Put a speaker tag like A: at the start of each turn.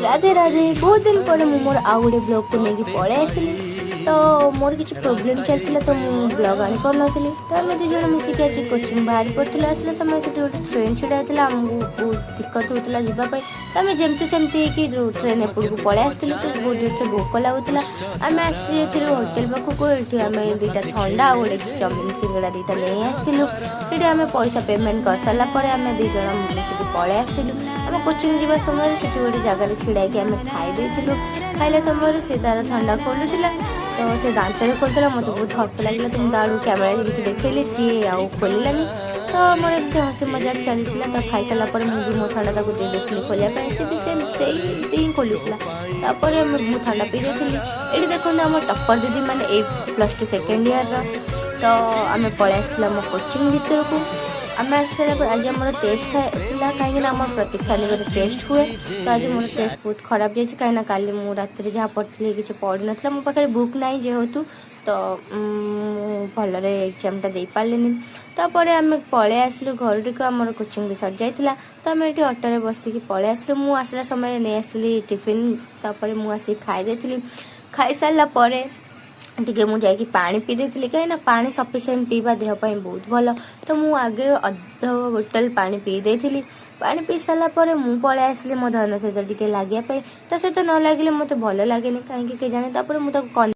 A: राधे राधे। बहुत दिन पर मोर आउ गोटे ब्लॉग को लेकिन पलि आसली। तो मोर किसी प्रोब्लेम चलता तो मुझे ब्लॉग आनी पार नी। तो आम दुज मिसिक आज कोचिंग बाहर पड़े आसला समय से गोटे ट्रेन छुड़ा होता आमको बहुत दिक्कत होता जावाई। तो आम जमती सेमती ट्रेन एपट को पलि आसलु। तो बहुत जोर से भोक लगुला। आम आसी होटेल पाखक ये आम दुटा थंडा गोटे चाउमिन सिंगड़ा दुटा नहीं आसलु। ये आम पैसा पेमेंट कर सारापर आम दुज मिसिक पलि आसलु। आम कोचिंग जावा समय से गोटे जगार छिड़ा आम खाई खाइला समय से तार ठंडा खोलुला। तो से दांत खोलता मत बहुत हस लगे। तो मुझे कैमेरा देखी देखली सी आउ खोलानी। तो मोर एमती हसी मजाक चलता। तो खाई सारापर मुझे मो ठंडा दे देखी खोलिया सी भी सेमती ही खोलुला। तापर मुझे ठंडा पी देती। ये देखते आम टप्पर दीदी मैंने +2 सेकेंड ईयर। तो आम पलि आसला मो कोचिंग भीतर को। आम आस सारा आज आम टेस्ट था कहीं आम प्रतीक्षा गोटे टेस्ट हुए। तो आज मोर टेस्ट बहुत खराब जाए कहीं काली मु राति जहाँ पढ़ी किसी पढ़ी ना मो पाखे बुक ना जेहेतु। तो भलर एग्जाम टा दे पारे। तापर आम पलि आसलु घर टी आम कोचिंग भी सर जाइला। तो आम ये ऑटो बसिक पलि आसलु। मु आसला समय नहीं आसली टिफिन। तापर मुझे खाई देती। खाई सारापर टे मुझे पानी पी देती कहीं पानी सफिसीयंट पीवा देहपाई बहुत भल। तो मुझे आगे अध बोतल पानी पी देती। पानी पी सारापर मुझे पलि आसली मो धन सहित टे लगे तो सहित न लगे मत भल लगे कहीं जाने। मुझे